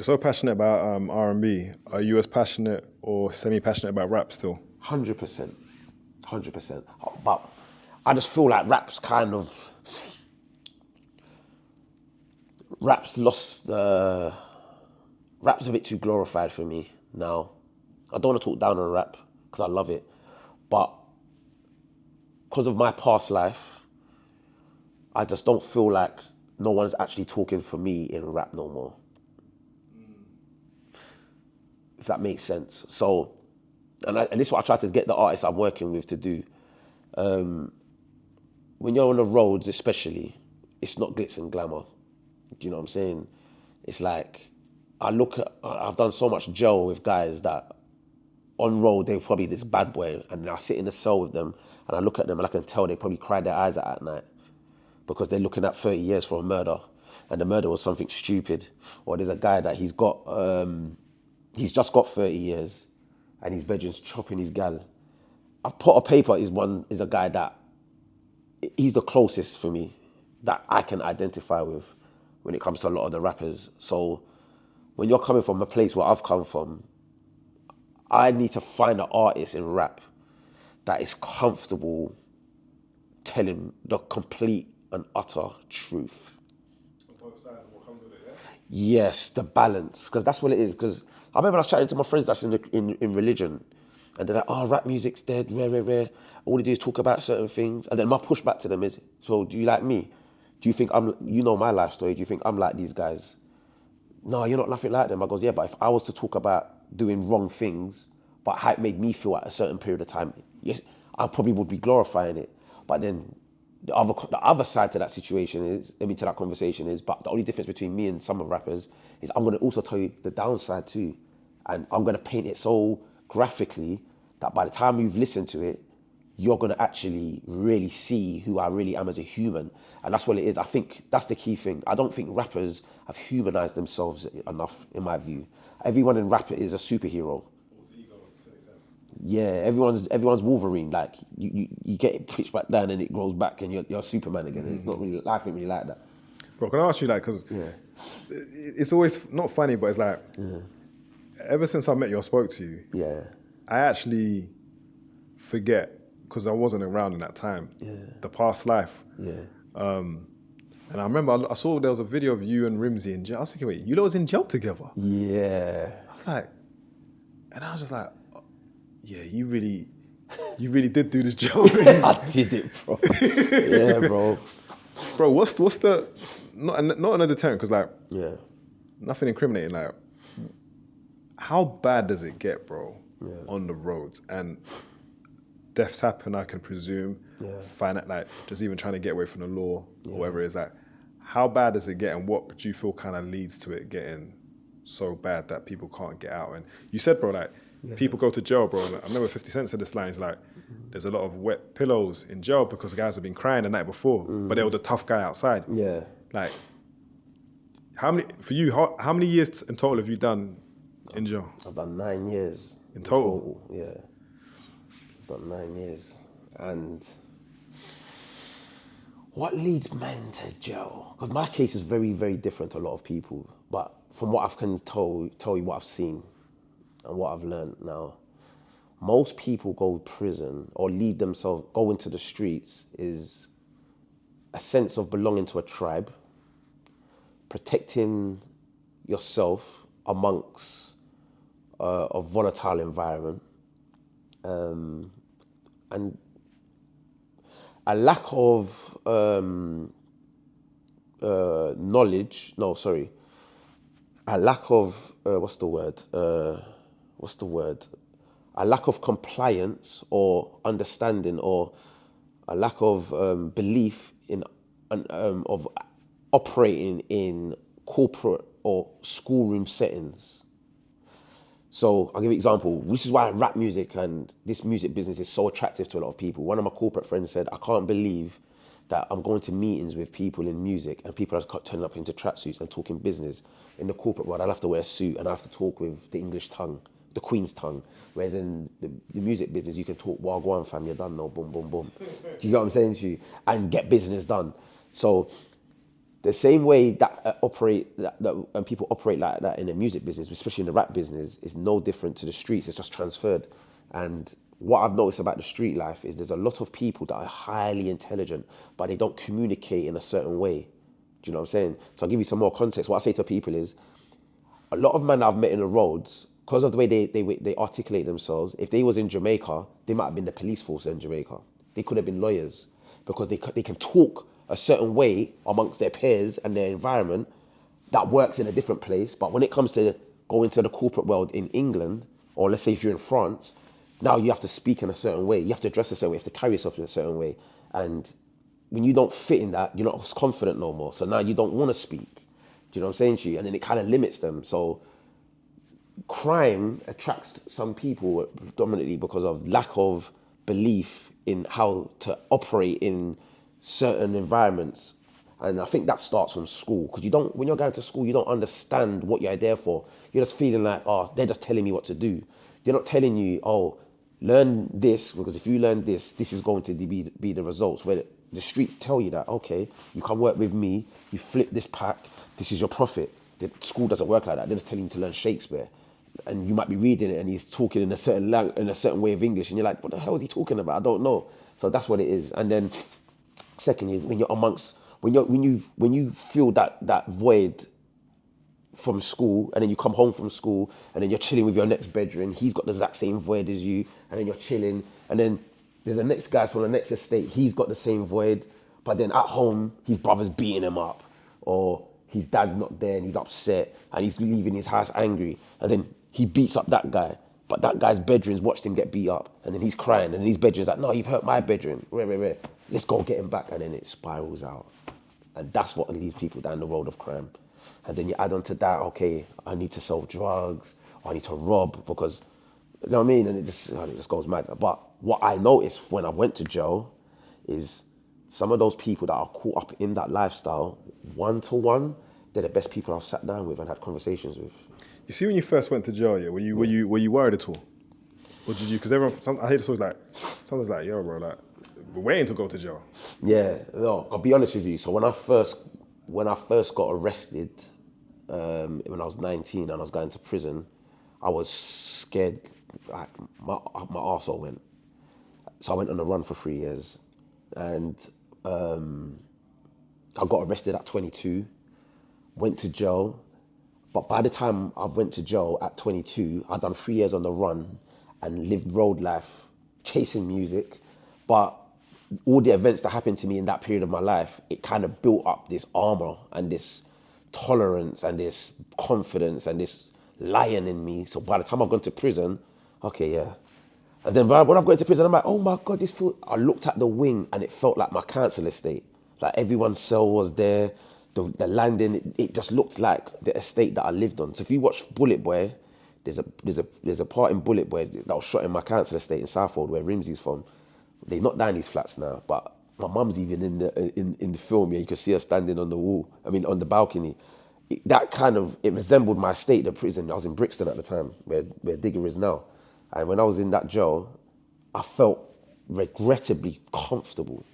You're so passionate about R&B. Are you as passionate or semi-passionate about rap still? 100%. 100%. But I just feel like rap's lost the, rap's a bit too glorified for me now. I don't want to talk down on rap because I love it, but because of my past life, I just don't feel like no one's actually talking for me in rap no more. If that makes sense. So, and this is what I try to get the artists I'm working with to do. When you're on the roads especially, it's not glitz and glamour. Do you know what I'm saying? It's like, I've done so much gel with guys that on road, they're probably this bad boy, and I sit in the cell with them, and I look at them, and I can tell they probably cry their eyes out at night because they're looking at 30 years for a murder, and the murder was something stupid. Or there's a guy that he's just got 30 years, and his bedroom's chopping his gal. I put a paper is a guy that he's the closest for me that I can identify with when it comes to a lot of the rappers. So when you're coming from a place where I've come from, I need to find an artist in rap that is comfortable telling the complete and utter truth. On both sides of what comes with it, yeah? Yes, the balance, because that's what it is. Because I remember I was chatting to my friends that's in religion, and they're like, "Oh, rap music's dead, rare. All they do is talk about certain things." And then my pushback to them is, "So do you like me? Do you think you know my life story? Do you think I'm like these guys?" "No, you're not nothing like them." I goes, "Yeah, but if I was to talk about doing wrong things, but how it made me feel at a certain period of time, yes, I probably would be glorifying it. But then the other side to that situation is, to that conversation is, but the only difference between me and some of rappers is I'm going to also tell you the downside too. And I'm going to paint it so graphically that by the time you've listened to it, you're going to actually really see who I really am as a human." And that's what it is. I think that's the key thing. I don't think rappers have humanized themselves enough, in my view. Everyone in rap is a superhero. Yeah, everyone's Wolverine. Like you get pitched back down and it grows back and you're Superman again. And it's not really, life ain't really like that. Bro, can I ask you, like, because it's always not funny, but it's like, ever since I met you or spoke to you, I actually forget, because I wasn't around in that time, the past life. And I remember I saw there was a video of you and Rimzee in jail. I was thinking, wait, you lot was in jail together? Yeah. I was like, and I was just like, yeah, you really did do this jail thing. I did it, bro. Yeah, bro. Bro, what's the, not another term, because like, nothing incriminating, like, how bad does it get, bro, on the roads? And deaths happen, I can presume, like, just even trying to get away from the law, or whatever it is, like, how bad does it get, and what do you feel kind of leads to it getting so bad that people can't get out? And you said, bro, like, people go to jail, bro. I remember 50 Cent said this line, it's like, there's a lot of wet pillows in jail because guys have been crying the night before, but they were the tough guy outside. Yeah. Like, how many years in total have you done in jail? I've done 9 years. In total? Yeah. I've done 9 years. And what leads men to jail? Because my case is very, very different to a lot of people. But from what I can tell you what I've seen and what I've learned now, most people go to prison or go into the streets is a sense of belonging to a tribe, protecting yourself amongst a volatile environment, and a lack of knowledge. No, sorry. A lack of what's the word? A lack of compliance or understanding, or a lack of belief in of operating in corporate or schoolroom settings. So I'll give you an example. This is why rap music and this music business is so attractive to a lot of people. One of my corporate friends said, "I can't believe that I'm going to meetings with people in music and people are turning up into tracksuits and talking business. In the corporate world, I'll have to wear a suit and I have to talk with the English tongue, the Queen's tongue. Whereas in the music business, you can talk, wagwan fam, you're done, no, boom, boom, boom." Do you get what I'm saying to you? And get business done. So The same way that people operate like that in the music business, especially in the rap business, is no different to the streets. It's just transferred. And what I've noticed about the street life is there's a lot of people that are highly intelligent, but they don't communicate in a certain way. Do you know what I'm saying? So I'll give you some more context. What I say to people is, a lot of men I've met in the roads, because of the way they articulate themselves, if they was in Jamaica, they might have been the police force in Jamaica. They could have been lawyers, because they can talk a certain way amongst their peers and their environment that works in a different place. But when it comes to going to the corporate world in England, or let's say if you're in France, now you have to speak in a certain way. You have to dress a certain way. You have to carry yourself in a certain way. And when you don't fit in that, you're not as confident no more. So now you don't want to speak. Do you know what I'm saying to you? And then it kind of limits them. So crime attracts some people predominantly because of lack of belief in how to operate in certain environments. And I think that starts from school, because when you're going to school, you don't understand what you're there for. You're just feeling like, oh, they're just telling me what to do. They're not telling you, oh, learn this, because if you learn this, this is going to be the results. Where the streets tell you that, okay, you come work with me, you flip this pack, this is your profit. The school doesn't work like that. They're just telling you to learn Shakespeare. And you might be reading it and he's talking in a certain way of English, and you're like, what the hell is he talking about? I don't know. So that's what it is. And then secondly, when you feel that void from school, and then you come home from school, and then you're chilling with your next bedroom, he's got the exact same void as you, and then you're chilling, and then there's the next guy from the next estate, he's got the same void, but then at home, his brother's beating him up, or his dad's not there and he's upset, and he's leaving his house angry, and then he beats up that guy, but that guy's bedroom's watched him get beat up, and then he's crying, and then his bedroom's like, no, you've hurt my bedroom, rare. Let's go get him back, and then it spirals out. And that's what leads people down the road of crime. And then you add on to that, okay, I need to sell drugs, I need to rob, because, you know what I mean? And it just goes mad. But what I noticed when I went to jail is some of those people that are caught up in that lifestyle, one-to-one, they're the best people I've sat down with and had conversations with. You see, when you first went to jail, yeah, were you worried at all? Or did you, because I hear the stories like, someone's like, yo, bro, like, we're waiting to go to jail. Yeah, no, I'll be honest with you. So when I first got arrested, when I was 19 and I was going to prison, I was scared, like my arsehole went. So I went on the run for 3 years, and I got arrested at 22, went to jail. But by the time I went to jail at 22, I'd done 3 years on the run and lived road life, chasing music. But all the events that happened to me in that period of my life, it kind of built up this armor and this tolerance and this confidence and this lion in me. So by the time I've gone to prison, okay, yeah. And then when I've gone to prison, I'm like, oh my God, I looked at the wing and it felt like my council estate. Like everyone's cell was there, the landing, it just looked like the estate that I lived on. So if you watch Bullet Boy, there's a part in Bullet Boy that was shot in my council estate in Southwold where Rimzee's from. They knocked down these flats now, but my mum's even in the film. Yeah, you can see her standing on the wall. I mean, on the balcony. It resembled my estate, the prison. I was in Brixton at the time, where Digger is now. And when I was in that jail, I felt regrettably comfortable.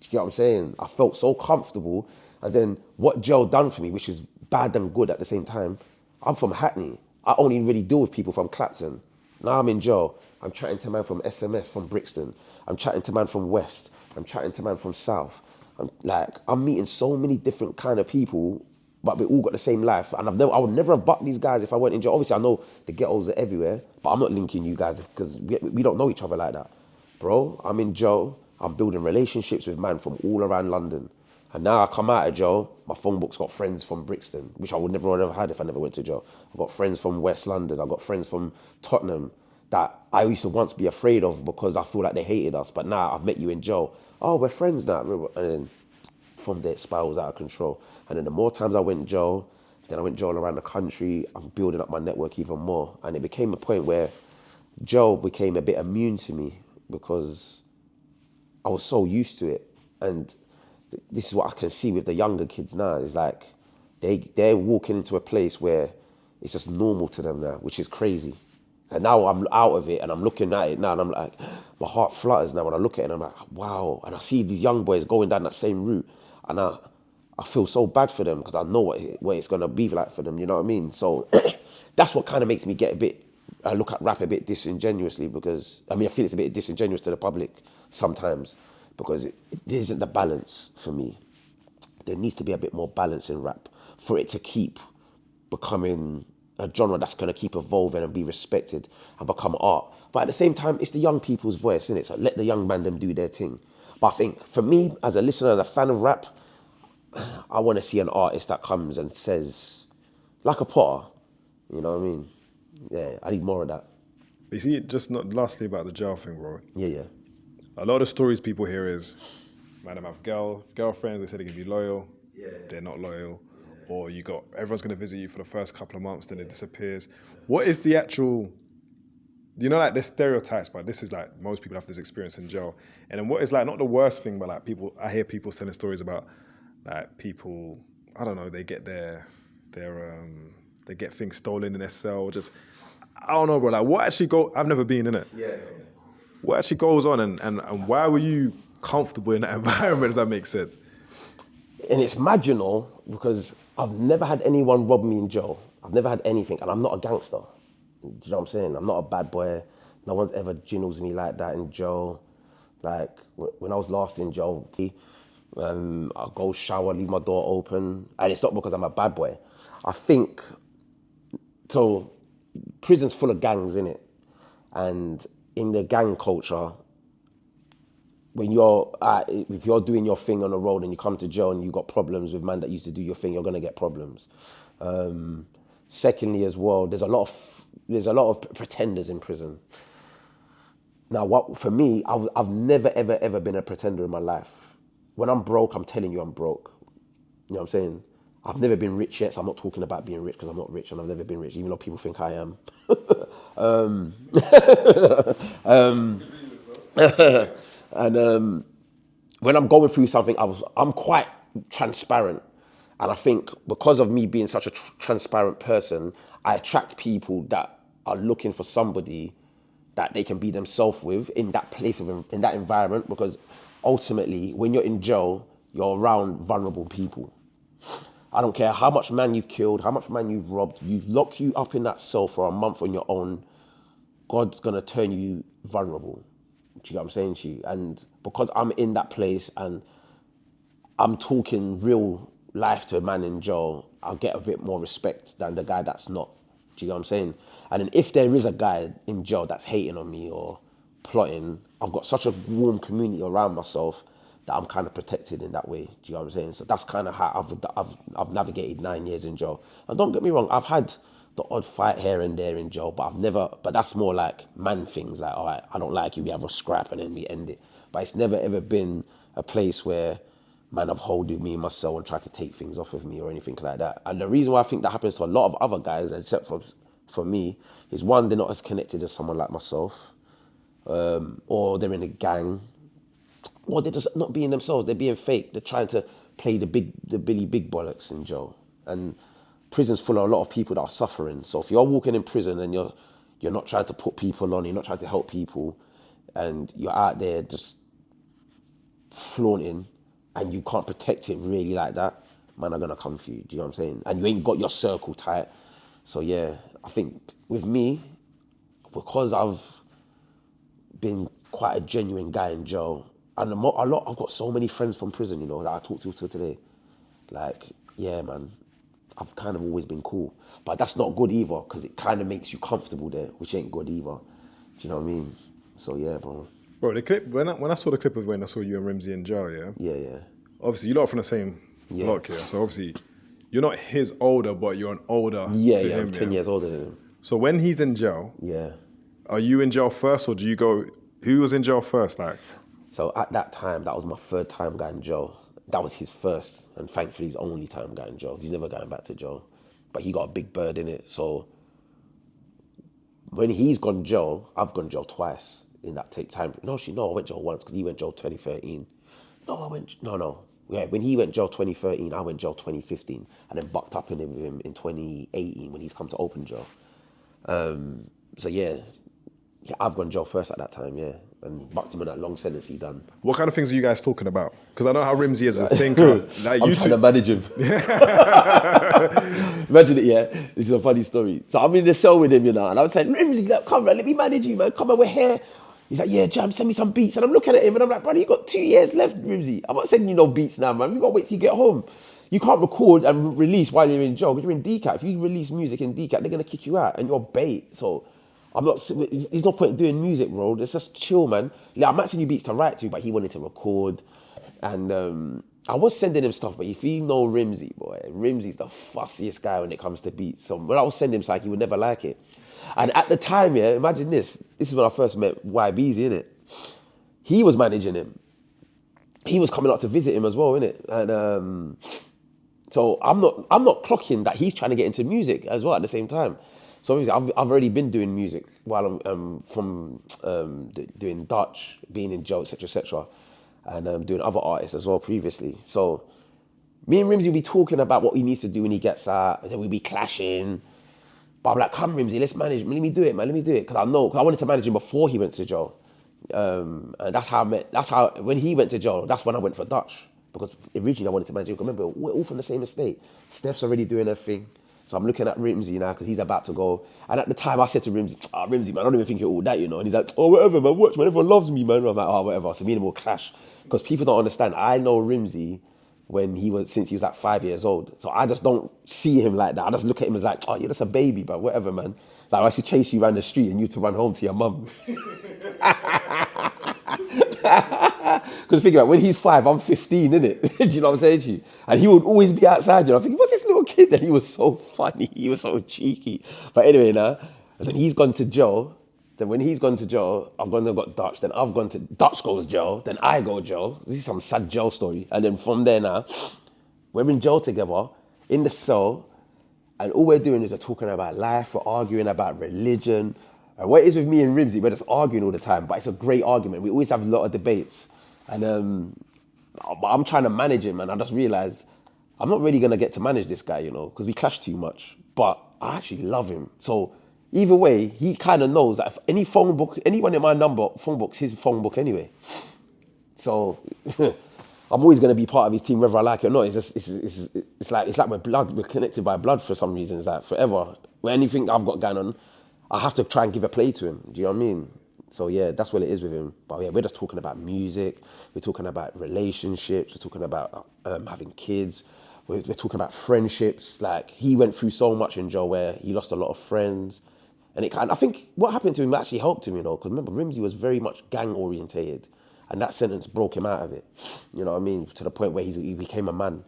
Do you get what I'm saying? I felt so comfortable. And then what jail done for me, which is bad and good at the same time, I'm from Hackney. I only really deal with people from Clapton. Now I'm in jail. I'm chatting to man from SMS, from Brixton. I'm chatting to man from West. I'm chatting to man from South. I'm meeting so many different kind of people, but we all got the same life. And I would never have bucked these guys if I weren't in jail. Obviously, I know the ghettos are everywhere, but I'm not linking you guys because we don't know each other like that. Bro, I'm in jail. I'm building relationships with man from all around London. And now I come out of jail, my phone book's got friends from Brixton, which I would never have had if I never went to jail. I've got friends from West London. I've got friends from Tottenham that I used to once be afraid of because I feel like they hated us. But now I've met you in jail. Oh, we're friends now. And then from there it spirals out of control. And then the more times I went jail, then I went jail around the country. I'm building up my network even more. And it became a point where jail became a bit immune to me because I was so used to it. And this is what I can see with the younger kids now. It's like they're walking into a place where it's just normal to them now, which is crazy. And now I'm out of it and I'm looking at it now and I'm like, my heart flutters now when I look at it and I'm like, wow. And I see these young boys going down that same route and I feel so bad for them because I know what it's gonna be like for them. You know what I mean? So that's what kind of makes me get a bit. I look at rap a bit disingenuously because I feel it's a bit disingenuous to the public sometimes because there isn't the balance for me. There needs to be a bit more balance in rap for it to keep becoming a genre that's going to keep evolving and be respected and become art. But at the same time, it's the young people's voice, isn't it? So let the young man them do their thing. But I think for me, as a listener and a fan of rap, I want to see an artist that comes and says, like a Potter, you know what I mean? Yeah, I need more of that. You see, just not lastly about the jail thing, bro. Yeah. A lot of stories people hear is, man, them have girlfriends, they say they can be loyal, they're not loyal. Or everyone's going to visit you for the first couple of months, then it disappears. What is the actual, like there's stereotypes, but this is like, most people have this experience in jail. And then what is like, not the worst thing, but like I hear people telling stories about like people, I don't know, they get they get things stolen in their cell, I don't know, bro, like I've never been in it. Yeah. What actually goes on and why were you comfortable in that environment, if that makes sense? And it's marginal because I've never had anyone rob me in jail. I've never had anything, and I'm not a gangster. Do you know what I'm saying? I'm not a bad boy. No one's ever jinnles me like that in jail. Like, when I was last in jail, I'll go shower, leave my door open, and it's not because I'm a bad boy. I think, so prison's full of gangs, innit? And in the gang culture, when if you're doing your thing on the road and you come to jail and you got problems with man that used to do your thing, you're gonna get problems. Secondly, as well, there's a lot of pretenders in prison. Now, for me, I've never ever been a pretender in my life. When I'm broke, I'm telling you I'm broke. You know what I'm saying? I've never been rich yet, so I'm not talking about being rich because I'm not rich and I've never been rich, even though people think I am. And when I'm going through something, I'm quite transparent. And I think because of me being such a transparent person, I attract people that are looking for somebody that they can be themselves with in that place, in that environment. Because ultimately, when you're in jail, you're around vulnerable people. I don't care how much man you've killed, how much man you've robbed, you lock you up in that cell for a month on your own, God's gonna turn you vulnerable. Do you know what I'm saying to you? And because I'm in that place and I'm talking real life to a man in jail, I'll get a bit more respect than the guy that's not. Do you know what I'm saying? And then if there is a guy in jail that's hating on me or plotting, I've got such a warm community around myself that I'm kind of protected in that way. Do you know what I'm saying? So that's kind of how I've navigated 9 years in jail. And don't get me wrong, I've had the odd fight here and there in jail, but that's more like man things, like, all right, I don't like you, we have a scrap and then we end it. But it's never ever been a place where man have holded me in my cell and tried to take things off of me or anything like that. And the reason why I think that happens to a lot of other guys, except for me, is one, they're not as connected as someone like myself, or they're in a gang, or they're just not being themselves, they're being fake. They're trying to play the Billy Big Bollocks in jail. And prison's full of a lot of people that are suffering. So if you're walking in prison and you're not trying to put people on, you're not trying to help people, and you're out there just flaunting and you can't protect it really like that, man are gonna come for you. Do you know what I'm saying? And you ain't got your circle tight. So yeah, I think with me, because I've been quite a genuine guy in jail, and I've got so many friends from prison, that I talk to till today. Like, yeah, man, I've kind of always been cool. But that's not good either, because it kind of makes you comfortable there, which ain't good either. Do you know what I mean? So yeah, bro. Bro, the clip, when I saw the clip of when I saw you and Rimzee in jail, yeah? Yeah. Obviously, you're not from the same block here, so obviously, you're not his older, but you're an older to him. I'm 10 years older than him. So when he's in jail, are you in jail first, or do you go, who was in jail first, like? So at that time, that was my third time going in jail. That was his first, and thankfully his only time going in jail. He's never going back to jail. But he got a big bird in it, so when he's gone jail, I've gone jail twice in that time. No, I went jail once because he went jail 2013. Yeah, when he went jail 2013, I went jail 2015, and then bucked up in him in 2018 when he's come to open jail. So yeah, I've gone jail first at that time, yeah. and bucked him on that long sentence he done. What kind of things are you guys talking about? Because I know how Rimzee is a thinker. Like I'm trying to manage him. Imagine it, yeah. This is a funny story. So I'm in the cell with him, you know, and I was saying, Rimzee, like, come on, let me manage you, man. Come on, we're here. He's like, yeah, Jam, send me some beats. And I'm looking at him and I'm like, brother, you got 2 years left, Rimzee. I'm not sending you no beats now, man. You got to wait till you get home. You can't record and release while you're in jail, because you're in DCAT. If you release music in DCAT, they're going to kick you out and you're bait. So there's no point in doing music, bro. Let's just chill, man. Like, I'm asking you beats to write to, but he wanted to record. And I was sending him stuff, but if you know Rimzee, boy, Rimzee's the fussiest guy when it comes to beats. So when I was sending him something, he would never like it. And at the time, yeah, imagine this. This is when I first met YBZ, innit? He was managing him. He was coming up to visit him as well, innit? And so I'm not clocking that he's trying to get into music as well at the same time. So obviously I've already been doing music while I'm doing Dutch, being in Joe, etc., and doing other artists as well previously. So me and Rimzee will be talking about what he needs to do when he gets out, and then we'll be clashing. But I'm like, come Rimzee, let's manage. Let me do it, man. Let me do it, because I wanted to manage him before he went to jail. And that's how when he went to jail, that's when I went for Dutch, because originally I wanted to manage him. Remember, we're all from the same estate. Steph's already doing her thing. So I'm looking at Rimzee now because he's about to go. And at the time I said to Rimzee, Rimzee, man, I don't even think you're all that, you know. And he's like, oh, whatever, man, watch, man, everyone loves me, man. And I'm like, oh, whatever. So me and him will clash, because people don't understand. I know Rimzee since he was like 5 years old. So I just don't see him like that. I just look at him as like, oh, you're just a baby, but whatever, man. Like, I should chase you around the street and you to run home to your mum. Because think about it, when he's 5, I'm 15, innit? Do you know what I'm saying to you? And he would always be outside, you know. I'm thinking, what's this little kid? And he was so funny. He was so cheeky. But anyway, now, and then he's gone to jail. Then when he's gone to jail, I've got Dutch. Then I've gone to, Dutch goes jail. Then I go jail. This is some sad jail story. And then from there now, we're in jail together, in the cell. And all we're doing is we're talking about life. We're arguing about religion. And what it is with me and Rimzee, we're just arguing all the time. But it's a great argument. We always have a lot of debates. And I'm trying to manage him. And I just realized I'm not really going to get to manage this guy, you know, because we clash too much. But I actually love him. So either way, he kind of knows that if any phone book, anyone in my phone book's his phone book anyway. So I'm always going to be part of his team, whether I like it or not. It's like we're blood. We're connected by blood for some reason. It's like forever. When anything I've got going on, I have to try and give a play to him. Do you know what I mean? So yeah, that's what it is with him. But yeah, we're just talking about music. We're talking about relationships. We're talking about having kids. We're talking about friendships. Like, he went through so much in jail where he lost a lot of friends. And I think what happened to him actually helped him, you know, because remember, Rimzee was very much gang orientated, and that sentence broke him out of it. You know what I mean? To the point where he became a man.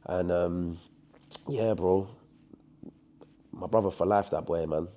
And yeah, bro, my brother for life, that boy, man.